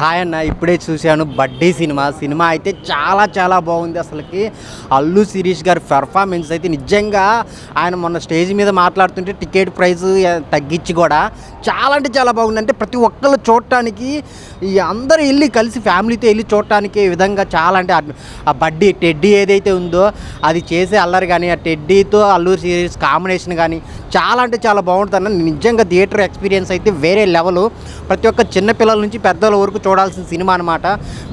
Hi అన్న, ఇప్పుడే చూశాను బడ్డీ సినిమా అయితే చాలా చాలా బాగుంది. అసలుకి అల్లు శిరీష్ గారి పెర్ఫార్మెన్స్ అయితే నిజంగా ఆయన మొన్న స్టేజ్ మీద మాట్లాడుతుంటే టికెట్ ప్రైస్ తగ్గించి కూడా చాలా అంటే చాలా బాగుంది. అంటే ప్రతి ఒక్కళ్ళు చూడటానికి ఈ అందరూ వెళ్ళి కలిసి ఫ్యామిలీతో వెళ్ళి చూడటానికి విధంగా చాలా అంటే ఆ బడ్డీ టెడ్డీ ఏదైతే ఉందో అది చేసే అల్లరి కానీ ఆ టెడ్డీతో అల్లు శిరీష్ కాంబినేషన్ కానీ చాలా అంటే చాలా బాగుంటుంది. నిజంగా థియేటర్ ఎక్స్పీరియన్స్ అయితే వేరే లెవెల్. ప్రతి ఒక్క చిన్నపిల్లల నుంచి పెద్దల వరకు చూడాల్సిన సినిమా అనమాట.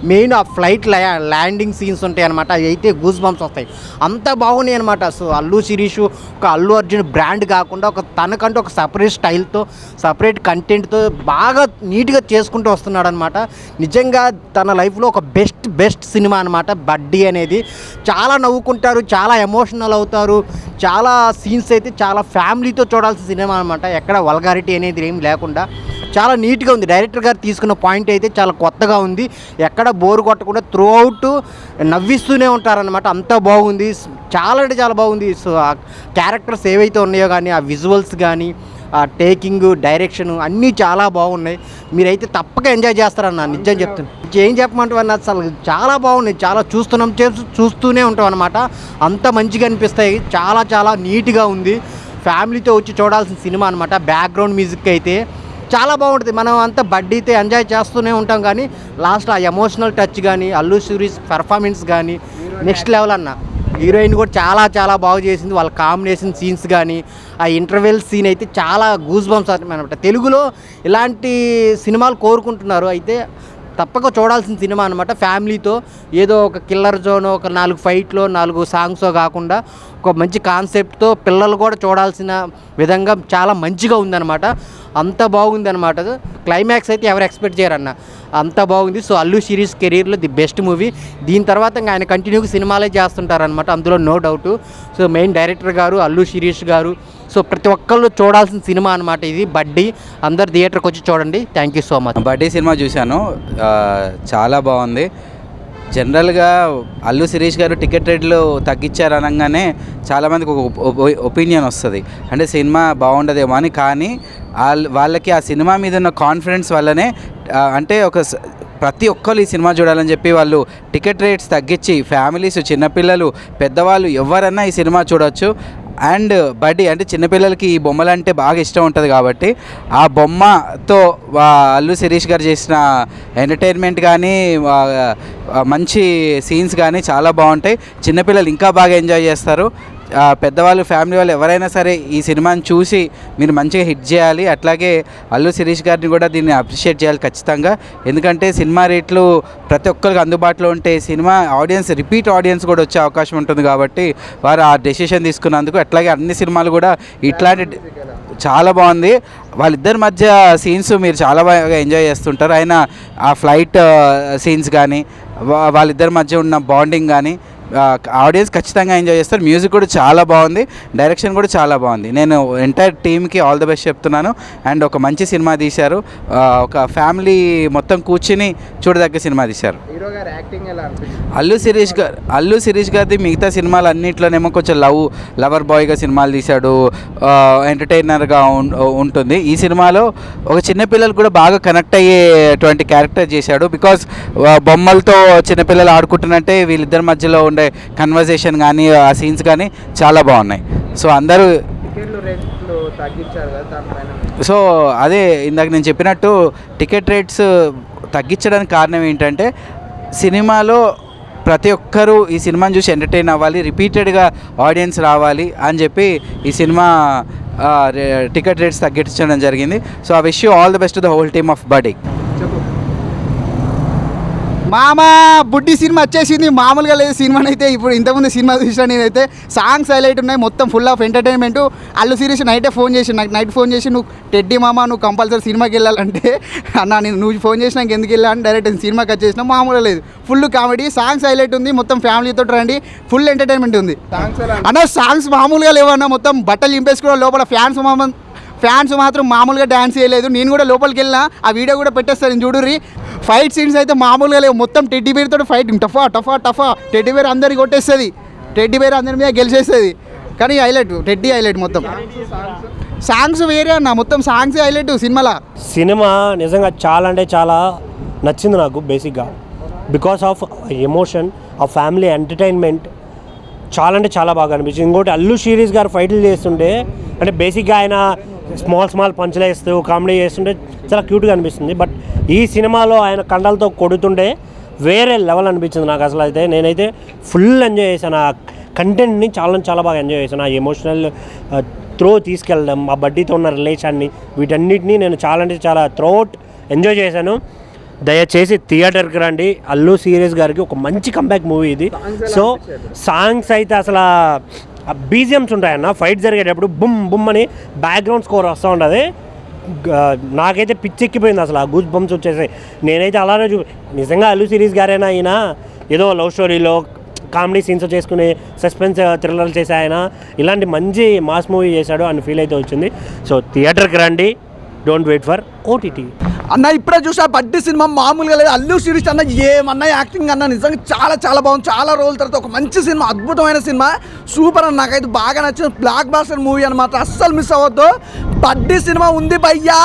మెయిన్ ఆ ఫ్లైట్ ల్యాండింగ్ సీన్స్ ఉంటాయి అనమాట, అవి అయితే గూస్ బంప్స్ వస్తాయి, అంత బాగున్నాయి అనమాట. సో అల్లు శిరీష్ ఒక అల్లు అర్జున్ బ్రాండ్ కాకుండా ఒక తనకంటూ ఒక సపరేట్ స్టైల్తో సపరేట్ కంటెంట్తో బాగా నీట్గా చేసుకుంటూ వస్తున్నాడు అనమాట. నిజంగా తన లైఫ్లో ఒక బెస్ట్ సినిమా అనమాట బడ్డీ అనేది. చాలా నవ్వుకుంటారు, చాలా ఎమోషనల్ అవుతారు. చాలా సీన్స్ అయితే చాలా ఫ్యామిలీతో చూడాల్సిన సినిమా అనమాట. ఎక్కడ వల్గారిటీ అనేది ఏం లేకుండా చాలా నీట్గా ఉంది. డైరెక్టర్ గారు తీసుకున్న పాయింట్ అయితే చాలా కొత్తగా ఉంది. ఎక్కడ బోరు కొట్టకుండా త్రూ అవుట్ నవ్విస్తూనే ఉంటారనమాట. అంత బాగుంది, చాలా అంటే చాలా బాగుంది. సో ఆ క్యారెక్టర్స్ ఏవైతే ఉన్నాయో కానీ ఆ విజువల్స్ కానీ ఆ టేకింగ్ డైరెక్షన్ అన్నీ చాలా బాగున్నాయి. మీరైతే తప్పక ఎంజాయ్ చేస్తారన్న, నిజం చెప్తున్నాను. ఏం చెప్పమంటావు అన్న, అసలు చాలా బాగున్నాయి. చాలా చూస్తూనే ఉంటాం అనమాట. అంత మంచిగా అనిపిస్తాయి. చాలా చాలా నీట్గా ఉంది. ఫ్యామిలీతో వచ్చి చూడాల్సిన సినిమా అనమాట. బ్యాక్గ్రౌండ్ మ్యూజిక్ అయితే చాలా బాగుంటుంది. మనం అంతా బడ్డీతో ఎంజాయ్ చేస్తూనే ఉంటాం కానీ లాస్ట్ ఆ ఎమోషనల్ టచ్ కానీ అల్లు శిరీష్ పెర్ఫార్మెన్స్ కానీ నెక్స్ట్ లెవెల్ అన్న. హీరోయిన్ కూడా చాలా చాలా బాగా చేసింది. వాళ్ళ కాంబినేషన్ సీన్స్ కానీ ఆ ఇంటర్వెల్ సీన్ అయితే చాలా గూస్ బంప్స్ అనమాట. తెలుగులో ఇలాంటి సినిమాలు కోరుకుంటున్నారు. అయితే తప్పక చూడాల్సిన సినిమా అనమాట. ఫ్యామిలీతో ఏదో ఒక కిల్లర్ జోన్, ఒక 4 ఫైట్లో 4 సాంగ్సో కాకుండా ఒక మంచి కాన్సెప్ట్తో పిల్లలు కూడా చూడాల్సిన విధంగా చాలా మంచిగా ఉందన్నమాట. అంత బాగుంది అనమాట. క్లైమాక్స్ అయితే ఎవరు ఎక్స్పెక్ట్ చేయరన్న, అంత బాగుంది. సో అల్లు శిరీష్ కెరీర్లో ది బెస్ట్ మూవీ. దీని తర్వాత ఇంకా ఆయన కంటిన్యూగా సినిమాలే చేస్తుంటారనమాట, అందులో no doubt. So main director గారు అల్లు శిరీష్ గారు. సో ప్రతి ఒక్కళ్ళు చూడాల్సిన సినిమా అనమాట ఇది బడ్డీ. అందరు థియేటర్కి వచ్చి చూడండి. Thank you so much. బడ్డీ సినిమా చూశాను, చాలా బాగుంది. జనరల్గా అల్లు శిరీష్ గారు టికెట్ రేట్లు తగ్గించారు అనగానే చాలామందికి ఒక ఒపీనియన్ వస్తుంది, అంటే సినిమా బాగుండదేమో అని. కానీ వాళ్ళకి ఆ సినిమా మీద ఉన్న కాన్ఫిడెన్స్ వల్లనే, అంటే ప్రతి ఒక్కరు ఈ సినిమా చూడాలని చెప్పి వాళ్ళు టికెట్ రేట్స్ తగ్గించి ఫ్యామిలీస్, చిన్నపిల్లలు, పెద్దవాళ్ళు ఎవరన్నా ఈ సినిమా చూడవచ్చు. అండ్ బడ్డీ అంటే చిన్నపిల్లలకి ఈ బొమ్మలు అంటే బాగా ఇష్టం ఉంటుంది కాబట్టి ఆ బొమ్మతో అల్లు శిరీష్ గారు చేసిన ఎంటర్టైన్మెంట్ కానీ మంచి సీన్స్ కానీ చాలా బాగుంటాయి. చిన్నపిల్లలు ఇంకా బాగా ఎంజాయ్ చేస్తారు. పెద్దవాళ్ళు, ఫ్యామిలీ వాళ్ళు ఎవరైనా సరే ఈ సినిమాని చూసి మీరు మంచిగా హిట్ చేయాలి. అట్లాగే అల్లు శిరీష్ గారిని కూడా దీన్ని అప్రిషియేట్ చేయాలి ఖచ్చితంగా. ఎందుకంటే సినిమా రేట్లు ప్రతి ఒక్కరికి అందుబాటులో ఉంటే సినిమా ఆడియన్స్, రిపీట్ ఆడియన్స్ కూడా వచ్చే అవకాశం ఉంటుంది కాబట్టి వారు ఆ డెసిషన్ తీసుకున్నందుకు. అట్లాగే అన్ని సినిమాలు కూడా ఇట్లాంటి చాలా బాగుంది. వాళ్ళిద్దరి మధ్య సీన్స్ మీరు చాలా బాగా ఎంజాయ్ చేస్తుంటారు. అయినా ఆ ఫ్లైట్ సీన్స్ కానీ వాళ్ళిద్దరి మధ్య ఉన్న బాండింగ్ కానీ ఆడియన్స్ ఖచ్చితంగా ఎంజాయ్ చేస్తారు. మ్యూజిక్ కూడా చాలా బాగుంది, డైరెక్షన్ కూడా చాలా బాగుంది. నేను ఎంటైర్ టీమ్కి ఆల్ ది బెస్ట్ చెప్తున్నాను. అండ్ ఒక మంచి సినిమా తీశారు, ఒక ఫ్యామిలీ మొత్తం కూర్చుని చూడదగ్గ సినిమా తీశారు. అల్లు శిరీష్ గారిది మిగతా సినిమాలు అన్నింటిలోనేమో కొంచెం లవర్ బాయ్గా సినిమాలు తీశాడు, ఎంటర్టైనర్గా ఉంటుంది. ఈ సినిమాలో ఒక చిన్నపిల్లలు కూడా బాగా కనెక్ట్ అయ్యేటువంటి క్యారెక్టర్ చేశాడు. బికాజ్ బొమ్మలతో చిన్నపిల్లలు ఆడుకుంటున్నట్టే వీళ్ళిద్దరి మధ్యలో ఉండే కన్వర్జేషన్ కానీ ఆ సీన్స్ కానీ చాలా బాగున్నాయి. సో అందరూ సో అదే ఇందాక నేను చెప్పినట్టు టికెట్ రేట్స్ తగ్గించడానికి కారణం ఏంటంటే సినిమాలో ప్రతి ఒక్కరూ ఈ సినిమాని చూసి ఎంటర్టైన్ అవ్వాలి, రిపీటెడ్గా ఆడియన్స్ రావాలి అని చెప్పి ఈ సినిమా టికెట్ రేట్స్ తగ్గించడం జరిగింది. So I wish you all the best to the whole team of బడ్డీ. మామ బుడ్డి సినిమా వచ్చేసింది, మామూలుగా లేదు సినిమాని అయితే. ఇప్పుడు ఇంతకుముందు సినిమా చూసినా నేనైతే, సాంగ్స్ హైలైట్ ఉన్నాయి, మొత్తం full of entertainment. Allu Sirish night phone చేసి నువ్వు టెడ్డీ మామ నువ్వు కంపల్సరీ సినిమాకి వెళ్ళాలంటే అన్న నువ్వు ఫోన్ చేసినాక ఎందుకు వెళ్ళాలని డైరెక్ట్ సినిమాకి వచ్చేసినా, మామూలుగా లేదు, ఫుల్ కామెడీ, సాంగ్స్ హైలైట్ ఉంది, మొత్తం ఫ్యామిలీతో రండి, ఫుల్ ఎంటర్టైన్మెంట్ ఉంది అన్న. సాంగ్స్ మామూలుగా లేవన్నా, మొత్తం బట్టలు చింపేసుకోవడం, లోపల ఫ్యాన్స్ మాత్రం మామూలుగా డ్యాన్స్ చేయలేదు. నేను కూడా లోపలికి వెళ్ళినా, ఆ వీడియో కూడా పెట్టేస్తాను చూడుర్రి. ఫైట్ సీన్స్ అయితే మామూలుగా లేవు, మొత్తం టెడ్డీ బేర్ తోటి ఫైటింగ్, టఫా టెడ్డీ బేర్ అందరికి కొట్టేస్తుంది, టెడ్డీ బేర్ అందరి మీద గెలిచేస్తుంది. కానీ హైలైట్ టెడ్డీ హైలైట్ మొత్తం. సాంగ్స్ వేరే అన్న, మొత్తం సాంగ్స్ హైలైట్ సినిమా నిజంగా చాలా అంటే చాలా నచ్చింది నాకు బేసిక్గా. బికాస్ ఆఫ్ ఎమోషన్, ఆ ఫ్యామిలీ ఎంటర్టైన్మెంట్ చాలా అంటే చాలా బాగా అనిపించింది. ఇంకోటి అల్లు శిరీష్ గారు ఫైట్లు చేస్తుంటే అంటే బేసిక్గా ఆయన స్మాల్ పంచులు వేస్తూ కామెడీ చేస్తుంటే చాలా క్యూట్గా అనిపిస్తుంది. బట్ ఈ సినిమాలో ఆయన కండలతో కొడుతుంటే వేరే లెవెల్ అనిపించింది నాకు. అసలు అయితే నేనైతే ఫుల్ ఎంజాయ్ చేశాను. ఆ కంటెంట్ని చాలా బాగా ఎంజాయ్ చేశాను. ఆ ఎమోషనల్ త్రో తీసుకెళ్ళడం, ఆ బడ్డీతో ఉన్న రిలేషన్ని, వీటన్నిటిని నేను చాలా అంటే చాలా త్రోఅవుట్ ఎంజాయ్ చేశాను. దయచేసి థియేటర్కి రండి. అల్లు శిరీష్ గారికి ఒక మంచి కంబ్యాక్ మూవీ ఇది. సో సాంగ్స్ అయితే అసలు బీజిఎమ్స్ ఉంటాయన్న, ఫైట్ జరిగేటప్పుడు బుమ్ బుమ్ అని బ్యాక్గ్రౌండ్ స్కోర్ వస్తూ ఉంటుంది. నాకైతే పిచ్చెక్కిపోయింది అసలు, ఆ గూస్ బంప్స్ వచ్చేసాయి. నేనైతే అలానే నిజంగా అల్లు శిరీష్ గారైనా ఆయన ఏదో లవ్ స్టోరీలో కామెడీ సీన్స్ చేసుకుని సస్పెన్స్ థ్రిల్లర్లు చేసే ఆయన ఇలాంటి మంచి మాస్ మూవీ చేశాడు అని ఫీల్ అయితే వచ్చింది. సో థియేటర్కి రండి, డోంట్ వెయిట్ ఫర్ ఓటీటీ. అన్న ఇప్పుడే చూసా బడ్డీ సినిమా మామూలుగా లేదు. అల్లు శిరీష్ అన్న ఏమన్నా యాక్టింగ్ అన్న నిజంగా చాలా బాగుంది. చాలా రోజుల తర్వాత ఒక మంచి సినిమా, అద్భుతమైన సినిమా, సూపర్ అన్న. నాకైతే బాగా నచ్చింది. బ్లాక్ బాస్టర్ మూవీ అనమాట, అస్సలు మిస్ అవ్వద్దు. బడ్డీ సినిమా ఉంది భయ్యా,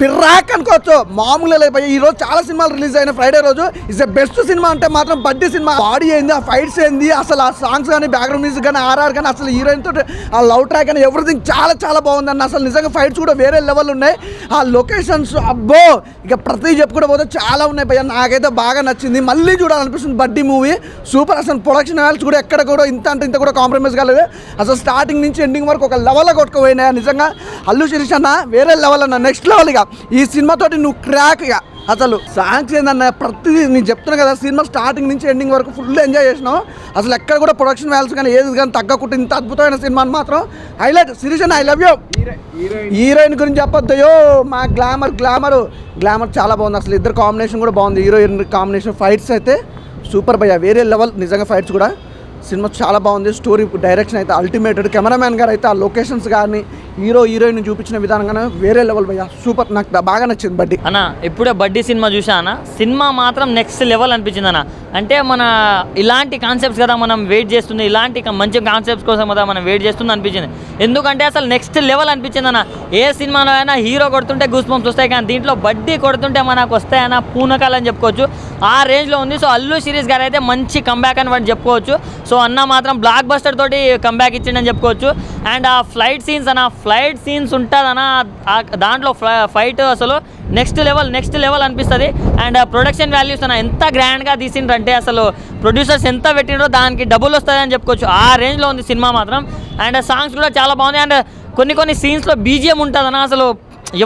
పిర్రాక్ అనుకోవచ్చు, మామూలుగా లేదు భయ్య. ఈరోజు చాలా సినిమాలు రిలీజ్ అయిన ఫ్రైడే రోజు ఇస్ ద బెస్ట్ సినిమా అంటే మాత్రం బడ్డీ సినిమా. బాడీ ఏంది, ఆ ఫైట్స్ ఏంది, అసలు ఆ సాంగ్స్ కానీ బ్యాక్గ్రౌండ్ మ్యూజిక్ కానీ ఆర్ఆర్ కానీ అసలు హీరోయిన్ తోటి ఆ లవ్ ట్రాక్ కానీ ఎవ్రీథింగ్ చాలా బాగుంది అన్న. అసలు నిజంగా ఫైట్స్ కూడా వేరే లెవెల్ ఉన్నాయి. ఆ లొకేషన్స్ అబ్బో ఇక ప్రతి చెప్పుకుంటూ పోతే చాలా ఉన్నాయి భయ్య. నాకైతే బాగా నచ్చింది, మళ్ళీ చూడాలనిపిస్తుంది బడ్డీ మూవీ. సూపర్. అసలు ప్రొడక్షన్ వాల్యూస్ కూడా ఎక్కడ కూడా ఇంత కూడా కాంప్రమైజ్ కాలేదు. అసలు స్టార్టింగ్ నుంచి ఎండింగ్ వరకు ఒక లెవెల్లో కొట్టుకుపోయినాయి నిజంగా. అల్లు శిరీష్ అన్న వేరే లెవెల్ అన్న, నెక్స్ట్ లెవెల్. ఇక ఈ సినిమాతోటి నువ్వు క్రాక్. ఇక అసలు సాంగ్స్ ఏందన్న, ప్రతిదీ నేను చెప్తున్నా కదా, సినిమా స్టార్టింగ్ నుంచి ఎండింగ్ వరకు ఫుల్ ఎంజాయ్ చేసినావు. అసలు ఎక్కడ కూడా ప్రొడక్షన్ వాల్యూస్ కానీ ఏది కానీ తగ్గకుండా ఇంత అద్భుతమైన సినిమాని మాత్రం హైలైట్. శిరీష్ అన్న ఐ లవ్ యూ. హీరోయిన్ గురించి చెప్పొద్దయో, మా గ్లామర్ చాలా బాగుంది. అసలు ఇద్దరు కాంబినేషన్ కూడా బాగుంది, హీరోయిన్ కాంబినేషన్. ఫైట్స్ అయితే సూపర్ భయ్య, వేరే లెవెల్ నిజంగా. ఫైట్స్ కూడా సినిమా చాలా బాగుంది. స్టోరీ డైరెక్షన్ అయితే అల్టిమేటెడ్. కెమెరామ్యాన్ గారు అయితే ఆ లొకేషన్స్ కానీ హీరోయిన్ చూపించిన విధానం కానీ వేరే లెవెల్ భయ్య, సూపర్. నాకు బాగా నచ్చింది బడ్డీ అన్న. ఇప్పుడే బడ్డీ సినిమా చూసా అన్న, సినిమా మాత్రం నెక్స్ట్ లెవెల్ అనిపించింది అన్న. అంటే మన ఇలాంటి కాన్సెప్ట్స్ కదా మనం వెయిట్ చేస్తుంది, ఇలాంటి మంచి కాన్సెప్ట్స్ కోసం కదా మనం వెయిట్ చేస్తుంది అనిపించింది. ఎందుకంటే అసలు నెక్స్ట్ లెవెల్ అనిపించింది అన్న. ఏ సినిమాలో అయినా హీరో కొడుతుంటే గూస్ బంప్స్ వస్తాయి, కానీ దీంట్లో బడ్డీ కొడుతుంటే మనకు వస్తాయన్న పూనకాలని చెప్పుకోవచ్చు. ఆ రేంజ్లో ఉంది. సో అల్లు శిరీష్ గారు అయితే మంచి కంబ్యాక్ అని వాటి చెప్పుకోవచ్చు. సో అన్న మాత్రం బ్లాక్ బస్టర్ తోటి కంబ్యాక్ ఇచ్చిండని చెప్పుకోవచ్చు. అండ్ ఆ ఫ్లైట్ సీన్స్ ఉంటుందన్న, దాంట్లో ఫైట్ అసలు నెక్స్ట్ లెవెల్ అనిపిస్తుంది. అండ్ ప్రొడక్షన్ వాల్యూస్ అన్న ఎంత గ్రాండ్గా తీసిండ్రంటే అసలు ప్రొడ్యూసర్స్ ఎంత పెట్టిండ్రో దానికి డబుల్ వస్తుంది అని చెప్పుకోవచ్చు. ఆ రేంజ్లో ఉంది సినిమా మాత్రం. అండ్ సాంగ్స్ కూడా చాలా బాగుంది. అండ్ కొన్ని సీన్స్లో బీజిఎం ఉంటుందన్న, అసలు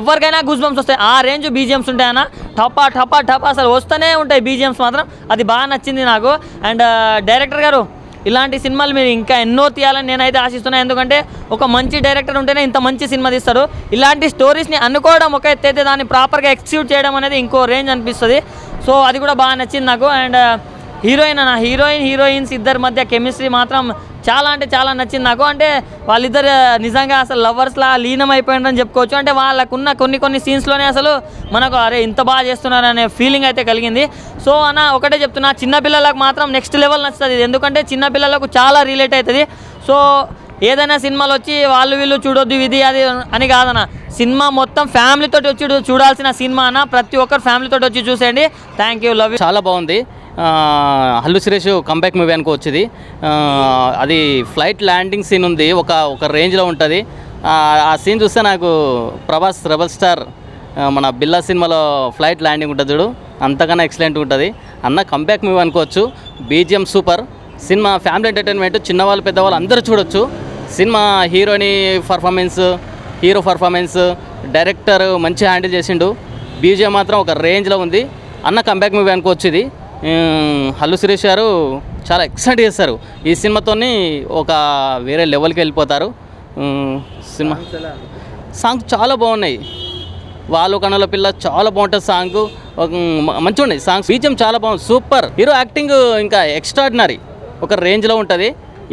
ఎవరికైనా గూస్ బంప్స్ వస్తాయి. ఆ రేంజ్ బీజిఎమ్స్ ఉంటాయన్న, టపా అసలు వస్తూనే ఉంటాయి బీజిఎమ్స్ మాత్రం. అది బాగా నచ్చింది నాకు. అండ్ డైరెక్టర్ గారు ఇలాంటి సినిమాలు మీరు ఇంకా ఎన్నో తీయాలని నేనైతే ఆశిస్తున్నాను. ఎందుకంటే ఒక మంచి డైరెక్టర్ ఉంటేనే ఇంత మంచి సినిమా తీస్తారు. ఇలాంటి స్టోరీస్ని అనుకోవడం ఒక ఎత్తు అయితే దాన్ని ప్రాపర్గా ఎక్స్క్యూట్ చేయడం అనేది ఇంకో రేంజ్ అనిపిస్తుంది. సో అది కూడా బాగా నచ్చింది నాకు. అండ్ హీరోయిన్స్ ఇద్దరి మధ్య కెమిస్ట్రీ మాత్రం చాలా నచ్చింది నాకు. అంటే వాళ్ళిద్దరు నిజంగా అసలు లవర్స్లా లీనం అయిపోయిందని చెప్పుకోవచ్చు. అంటే వాళ్ళకున్న కొన్ని సీన్స్లోనే అసలు మనకు అరే ఇంత బాగా చేస్తున్నారు అనే ఫీలింగ్ అయితే కలిగింది. సో అన్న ఒకటే చెప్తున్నా, చిన్నపిల్లలకు మాత్రం నెక్స్ట్ లెవెల్ నచ్చుతుంది. ఎందుకంటే చిన్నపిల్లలకు చాలా రిలేట్ అవుతుంది. సో ఏదైనా సినిమాలు వచ్చి వీళ్ళు చూడొద్దు ఇది అది అని కాదన్న, సినిమా మొత్తం ఫ్యామిలీతో వచ్చి చూడాల్సిన సినిమా అన్న. ప్రతి ఒక్కరు ఫ్యామిలీతో వచ్చి చూసేయండి. Thank you, love you. చాలా బాగుంది. అల్లు శిరీష్ కంబ్యాక్ మూవీ అనుకోవచ్చు ఇది. అది ఫ్లైట్ ల్యాండింగ్ సీన్ ఉంది, ఒక రేంజ్లో ఉంటుంది. ఆ సీన్ చూస్తే నాకు ప్రభాస్ రెబల్ స్టార్ మన బిల్లా సినిమాలో ఫ్లైట్ ల్యాండింగ్ ఉంటుంది చూడు, అంతకన్నా ఎక్సలెంట్ ఉంటుంది అన్న. కంబ్యాక్ మూవీ అనుకోవచ్చు. BGM super. Cinema family entertainment, చిన్నవాళ్ళు పెద్దవాళ్ళు అందరూ చూడొచ్చు. సినిమా హీరో పర్ఫార్మెన్స్ డైరెక్టర్ మంచి హ్యాండిల్ చేసిండు. బీజిఎం మాత్రం ఒక రేంజ్లో ఉంది అన్న. కంబ్యాక్ మూవీ అనుకోవచ్చు ఇది. అల్లు శిరీష్ గారు చాలా ఎక్సైట్ చేస్తారు ఈ సినిమాతోని, ఒక వేరే లెవెల్కి వెళ్ళిపోతారు. సినిమా సాంగ్స్ చాలా బాగున్నాయి. వాళ్ళు కనుల పిల్ల చాలా బాగుంటుంది సాంగ్, మంచిగా ఉన్నాయి సాంగ్స్. బీజిఎం చాలా బాగుంది, సూపర్. హీరో యాక్టింగ్ ఇంకా ఎక్స్ట్రాడినరీ, ఒక రేంజ్లో ఉంటుంది.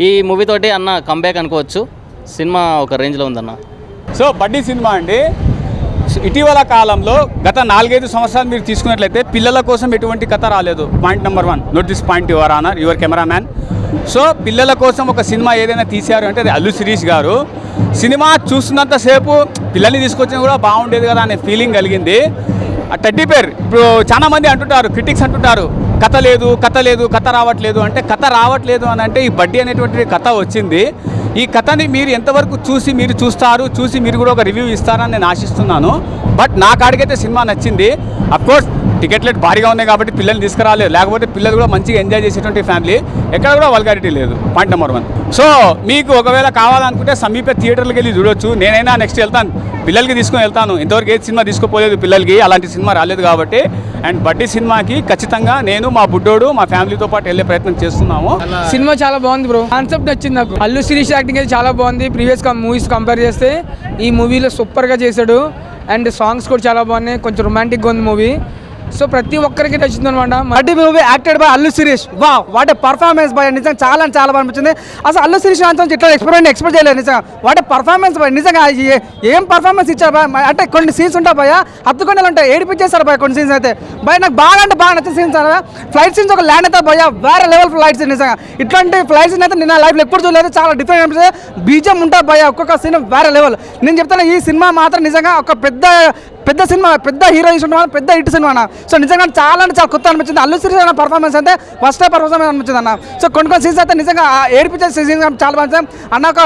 ఈ మూవీతోటి అన్న కంబ్యాక్ అనుకోవచ్చు. సినిమా ఒక రేంజ్లో ఉందన్న. సో బడ్డీ సినిమా అండి, ఇటీవల కాలంలో గత 4-5 సంవత్సరాలు మీరు తీసుకున్నట్లయితే పిల్లల కోసం ఎటువంటి కథ రాలేదు. Point number 1, note this point your cameraman. So పిల్లల కోసం ఒక సినిమా ఏదైనా తీశారు అంటే అది అల్లు శిరీష్ గారు. సినిమా చూస్తున్నంతసేపు పిల్లల్ని తీసుకొచ్చినా కూడా బాగుండేది కదా అనే ఫీలింగ్ కలిగింది. ఆ టెడ్డీ బేర్ ఇప్పుడు చాలా మంది అంటుంటారు, క్రిటిక్స్ అంటుంటారు కథ లేదు కథ రావట్లేదు అంటే, కథ రావట్లేదు అని అంటే ఈ బడ్డీ అనేటువంటి కథ వచ్చింది. ఈ కథని మీరు ఎంతవరకు చూసి మీరు కూడా ఒక రివ్యూ ఇస్తారని నేను ఆశిస్తున్నాను. బట్ నా కాడికైతే సినిమా నచ్చింది. అఫ్కోర్స్ టికెట్ రేట్ భారీగా ఉన్నాయి కాబట్టి పిల్లల్ని తీసుకురాలేదు, లేకపోతే పిల్లలు కూడా మంచిగా ఎంజాయ్ చేసేటువంటి ఫ్యామిలీ, ఎక్కడ కూడా వల్గారిటీ లేదు. Point number 1. సో మీకు ఒకవేళ కావాలనుకుంటే సమీప థియేటర్లకు వెళ్ళి చూడొచ్చు. నేనైనా నెక్స్ట్ వెళ్తాను, పిల్లలకి తీసుకొని వెళ్తాను. ఇంతవరకు ఏది సినిమా తీసుకోపోలేదు పిల్లలకి, అలాంటి సినిమా రాలేదు కాబట్టి. అండ్ బడ్డీ సినిమాకి ఖచ్చితంగా నేను, మా బుడ్డోడు, మా ఫ్యామిలీతో పాటు వెళ్ళే ప్రయత్నం చేస్తున్నాము. సినిమా చాలా బాగుంది బ్రో, కాన్సెప్ట్ నచ్చింది నాకు. అల్లు శిరీష్ యాక్టింగ్ అయితే చాలా బాగుంది. ప్రీవియస్ మూవీస్ కంపేర్ చేస్తే ఈ మూవీలో సూపర్గా చేశాడు. అండ్ సాంగ్స్ కూడా చాలా బాగున్నాయి, కొంచెం రొమాంటిక్గా ఉంది మూవీ. సో ప్రతి ఒక్కరికి నచ్చింది అనమాట. Buddy movie acted by Allu Sirish. వా వాట్ ఏ పర్ఫార్మెన్స్ బై, నిజంగా చాలా బాగా అనిపించింది. అసలు అల్లు శిరీష్ అంతా ఇట్లా ఎక్స్పెక్ట్ చేయలేదు నిజంగా. వాట్ ఏ పర్ఫార్మెన్స్ బై, నిజంగా ఏం పర్ఫార్మెన్స్ ఇచ్చారు బా. అంటే కొన్ని సీన్స్ ఉంటాయి భయ, హత్తుకొండలు ఉంటాయి, ఏడిపించేస్తారు భయ కొన్ని సీన్స్ అయితే. భయ నాకు బాగా నచ్చిన సీన్స్ ఫ్లైట్ సీన్స్, ఒక ల్యాండ్ అయితే భయ వేరే లెవెల్ ఫ్లైట్ సీన్. నిజంగా ఇట్లాంటి ఫ్లైట్ సీన్ అయితే నేను నా లైఫ్లో ఎప్పుడు చూడలేదు, చాలా డిఫరెంట్ అనిపిస్తుంది. బీజం ఉంటుంది భయ, ఒక్కొక్క సీన్ వేరే లెవెల్. నేను చెప్తాను ఈ సినిమా మాత్రం నిజంగా ఒక పెద్ద సినిమా, పెద్ద హీరో ఇష్టం, పెద్ద హిట్ సినిమా. సో నిజంగా చాలా కొత్త అనిపించింది. అల్లు శిరీష్ అన్న పర్ఫార్మెన్స్ అయితే ఫస్ట్ పర్ఫార్మెన్స్ అనిపించింది అన్న. సో కొన్ని సీన్స్ అయితే నిజంగా ఏడిపించే సీన్స్ చాలా బాగుంది అన్న. ఒక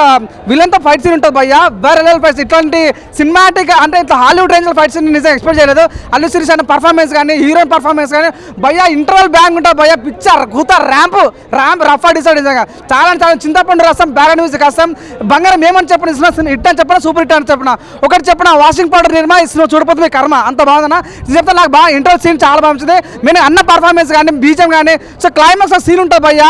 విలన్తో ఫైట్ సీన్ ఉంటుంది భయ్య, వేరే లెవెల్ ఫైట్స్. ఇట్లాంటి సినిమాటిక్ అంటే ఇట్లా హాలీవుడ్ రేంజ్లో ఫైట్ సీన్ నిజంగా ఎక్స్పెక్ట్ చేయలేదు. అల్లు శిరీష్ అన్న పర్ఫార్మెన్స్ కానీ, హీరోయిన్ పర్ఫార్మెన్స్ కానీ భయ్య ఇంటర్వల్ బ్యాంగ్ ఉంటుంది భయ్య, పిక్చర్ కూత ర్యాంప్ రఫ్ డిసైడ్. నిజంగా చాలా చింతపండు రసం, బ్యాలెన్స్ మ్యూజిక్ కష్టం, బంగారం ఏమని చెప్పిన హిట్ అని చెప్పిన, సూపర్ హిట్ అని చెప్పిన, ఒకటి చెప్పిన వాషింగ్ పౌడర్ నిర్మా ఇస్తున్న చూడపోతే మీ కర్మ, అంత బాగుందన్న. చెప్తే నాకు బాగా ఇంటర్వల్ సీన్ చాలా బాగుంది. నేను అన్న పర్ఫార్మెన్స్ కానీ, బీజం కానీ, సో క్లైమాక్స్ సీన్ ఉంటుంది భయ్య,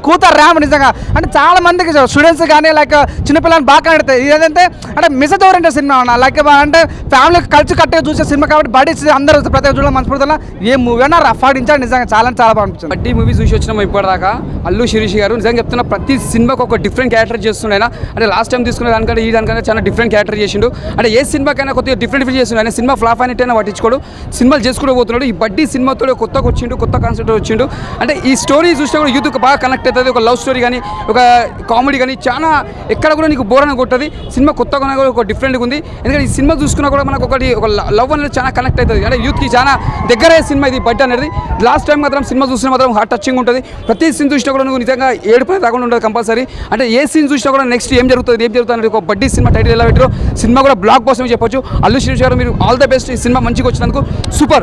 కూత ర్యాంప్. నిజంగా అంటే చాలా మందికి స్టూడెంట్స్ కానీ లైక్ చిన్నపిల్లలు బాగా కనెడతాయి. ఏదంటే అంటే మెసేజ్ ఓరియంటెడ్ సినిమా అన్న, లైక్ అంటే ఫ్యామిలీ కలిసి కట్టగా చూసే సినిమా కాబట్టి బడ్డీ అందరూ ప్రతి ఒక్క చూడాలి మనస్ఫూర్తిగా. ఏ మూవీ అన్నా రఫ్ ఆడించాడు, నిజంగా చాలా బాగా అనిపించింది. బడ్డీ మూవీ చూసి వచ్చినాము ఇప్పటిదాకా. అల్లు శిరీష్ గారు నిజంగా చెప్తున్నా, ప్రతి సినిమాకి ఒక డిఫరెంట్ క్యారెక్టర్ చేస్తున్నాయి. అంటే లాస్ట్ టైం తీసుకునే దానికంటే ఈ దానికంటే చాలా డిఫరెంట్ క్యారెక్టర్ చేసిండు. అంటే ఏ సినిమాకైనా కొద్దిగా డిఫరెంట్ చేస్తున్నాడు. సినిమా ఫ్లాప్ అయినట్టయినా పట్టించుకోడు, సినిమాలు చేసుకుంటూ పోతున్నాడు. ఈ బడ్డీ సినిమాతో కొత్తగా వచ్చిండు, కొత్త కాన్సెప్ట్ వచ్చిండు. అంటే ఈ స్టోరీ చూస్తే కూడా యూత్కి బాగా కనెక్ట్ అవుతుంది. ఒక లవ్ స్టోరీ కానీ, ఒక కామెడీ కానీ, చాలా ఎక్కడ కూడా నీకు బోర్ అని కొట్టది. సినిమా కొత్తగా కూడా ఒక డిఫరెంట్గా ఉంది. ఎందుకంటే ఈ సినిమా చూసుకున్నా కూడా మనకు ఒక లవ్ అనేది చాలా కనెక్ట్ అవుతుంది. అంటే యూత్కి చాలా దగ్గర సినిమా ఇది బడ్డీ అనేది. లాస్ట్ టైం మాత్రం సినిమా చూసినా మాత్రం హార్ట్ టచింగ్ ఉంటుంది. ప్రతి సీన్ చూసినా కూడా నువ్వు నిజంగా ఏడుపై రాకుండా ఉంటుంది కంపల్సరీ. అంటే ఏ సీన్ చూసినా కూడా నెక్స్ట్ ఏం జరుగుతుంది అనేది ఒక బడ్డీ సినిమా టైటిల్ ఎలా పెట్టారో సినిమా కూడా బ్లాక్ బాస్టర్ చెప్పొచ్చు. అల్లు శిరీష్ గారు మీరు ఆల్ ద బెస్ట్. ఈ సినిమా మంచిగా వచ్చినందుకు సూపర్.